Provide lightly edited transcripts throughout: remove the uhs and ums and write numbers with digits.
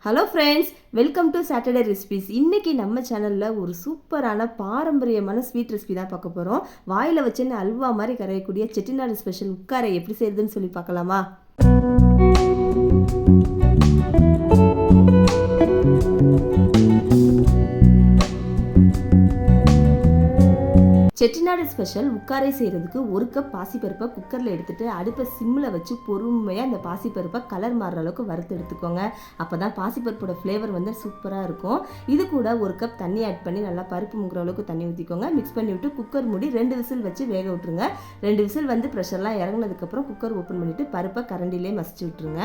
Hello friends, welcome to Saturday recipes. இன்றைக்கி நம்ம சேனலில் ஒரு சூப்பரான பாரம்பரியமான ஸ்வீட் ரெசிபி தான் பார்க்க போகிறோம். வாயில் வச்சுன்னு அல்வா மாதிரி கரையக்கூடிய செட்டிநாடு ஸ்பெஷல் உட்காரை எப்படி செய்யுதுன்னு சொல்லி பார்க்கலாமா? செட்டிநாடு ஸ்பெஷல் உட்காரை செய்கிறதுக்கு ஒரு கப் பாசிப்பருப்பை குக்கரில் எடுத்துகிட்டு அடுப்பை சிம்மில் வச்சு பொறுமையாக அந்த பாசிப்பருப்பை கலர் மாறுற அளவுக்கு வறுத்து எடுத்துக்கோங்க. அப்போ தான் பாசிப்பருப்போட ஃப்ளேவர் வந்து சூப்பராக இருக்கும். இது கூட ஒரு கப் தண்ணி ஆட் பண்ணி நல்லா பருப்பு முங்குற அளவுக்கு தண்ணி ஊற்றிக்கோங்க. மிக்ஸ் பண்ணி விட்டு குக்கர் மூடி 2 விசில் வச்சு வேக விட்டுருங்க. 2 விசில் வந்து ப்ரெஷர்லாம் இறங்கினதுக்கப்புறம் குக்கர் ஓப்பன் பண்ணிவிட்டு பருப்பை கரண்டிலே மசிச்சு விட்டுருங்க.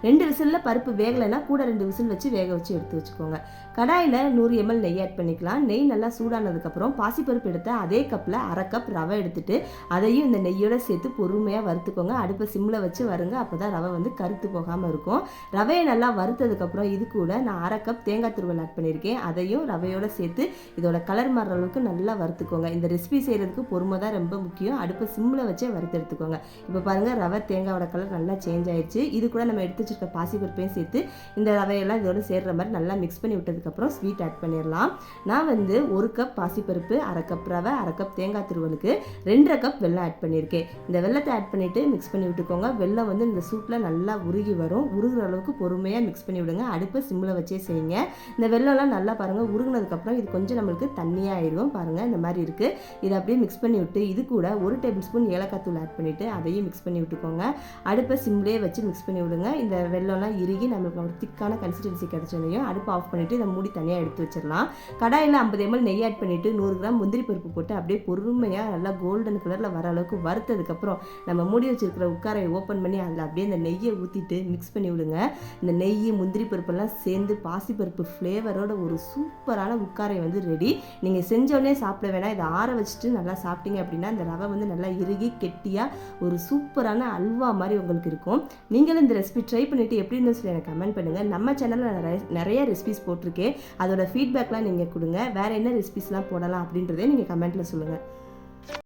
2 விசிலில் பருப்பு வேகலைன்னா கூட 2 விசில் வச்சு வேக வச்சு எடுத்து வச்சுக்கோங்க. கடாயில் 100 ml நெய் ஆட் பண்ணிக்கலாம். நெய் நல்லா சூடானதுக்கப்புறம் பாசிப்பருப்பு எடுத்த அதே கப்பில் அரை கப் ரவை எடுத்துட்டு அதையும் இந்த நெய்யோட சேர்த்து பொறுமையாக வறுத்துக்கோங்க. அடுப்பை சிம்மில் வச்சு வருங்க. அப்போ தான் ரவை வந்து கருத்து போகாமல் இருக்கும். ரவையை நல்லா வறுத்ததுக்கப்புறம் இது கூட நான் அரை கப் தேங்காய் துருவல் ஆட் பண்ணியிருக்கேன். அதையும் ரவையோட சேர்த்து இதோட கலர் மாறுற அளவுக்கு நல்லா வறுத்துக்கோங்க. இந்த ரெசிபி செய்கிறதுக்கு பொறுமை தான் ரொம்ப முக்கியம். அடுப்பை சிம்மில் வச்சே வறுத்து எடுத்துக்கோங்க. இப்போ பாருங்கள், ரவை தேங்காயோட கலர் நல்லா சேஞ்ச் ஆயிடுச்சு. இது கூட நம்ம எடுத்து வச்சிருக்க பாசிப்பருப்பையும் சேர்த்து இந்த ரவையெல்லாம் இதோட சேர்ற மாதிரி நல்லா மிக்ஸ் பண்ணி விட்டதுக்கப்புறம் ஸ்வீட் ஆட் பண்ணிடலாம். நான் வந்து ஒரு கப் பாசிப்பருப்பு, அரை கப் ரவை, அரை கப் தேங்காய் துருவலுக்கு 2.5 கப் வெல்லம் ஆட் பண்ணியிருக்கேன். இந்த வெல்லத்தை ஆட் பண்ணிவிட்டு மிக்ஸ் பண்ணி விட்டுக்கோங்க. வெல்லம் வந்து இந்த சூட்டில் நல்லா உருகி வரும். உருகிற அளவுக்கு பொறுமையாக மிக்ஸ் பண்ணி விடுங்க. அடுப்பை சிம்மில் வச்சே செய்யுங்க. இந்த வெல்லம்லாம் நல்லா பாருங்கள் உருகினதுக்கப்புறம் இது கொஞ்சம் நம்மளுக்கு தண்ணியாக ஆயிடும். பாருங்கள், இந்த மாதிரி இருக்குது. இதை அப்படியே மிக்ஸ் பண்ணி விட்டு இது கூட 1 டேபிள் ஸ்பூன் ஏலக்காய் தூள் ஆட் பண்ணிவிட்டு அதையும் மிக்ஸ் பண்ணி விட்டுக்கோங்க. அடுப்பை சிம்லேயே வச்சு மிக்ஸ் பண்ணி விடுங்க. இந்த வெல்லம்லாம் இறுகி நம்மளுக்கு ஒரு திக்கான கன்சிஸ்டன்சி கிடச்சோனையும் அடுப்பை ஆஃப் பண்ணிவிட்டு இதை மூடி தனியாக எடுத்து வச்சிடலாம். கடாயில் 50 ml நெய் ஆட் பண்ணிவிட்டு 100 கிராம் முந்திரி பருப்பு போட்டு அப்படியே பொறுமையாக நல்லா கோல்டன் கலரில் வர அளவுக்கு வறுத்ததுக்கப்புறம் நம்ம மூடி வச்சிருக்கிற உட்காரையை ஓப்பன் பண்ணி அதில் அப்படியே இந்த நெய்யை ஊற்றிட்டு மிக்ஸ் பண்ணி விடுங்க. இந்த நெய் முந்திரி பருப்பெல்லாம் சேர்ந்து பாசிப்பருப்பு ஃப்ளேவரோட ஒரு சூப்பரான உட்காரை வந்து ரெடி. நீங்கள் செஞ்சோடனே சாப்பிட வேணாம். இதை ஆற வச்சுட்டு நல்லா சாப்பிட்டீங்க அப்படின்னா இந்த ரவை வந்து நல்லா இறுகி கெட்டியாக ஒரு சூப்பரான அல்வா மாதிரி உங்களுக்கு இருக்கும். நீங்களும் இந்த ரெசிபி ட்ரை பண்ணிவிட்டு எப்படி இருந்துன்னு சொல்லி எனக்கு கமெண்ட் பண்ணுங்கள். நம்ம சேனலில் நிறைய ரெசிபிஸ் போட்டிருக்கேன். அதோட ஃபீட்பேக்லாம் நீங்கள் கொடுங்க. வேறு என்ன ரெசிபிஸ்லாம் போடலாம் அப்படின்றதே நீங்கள் கமெண்ட்டில் சொல்லுங்கள்.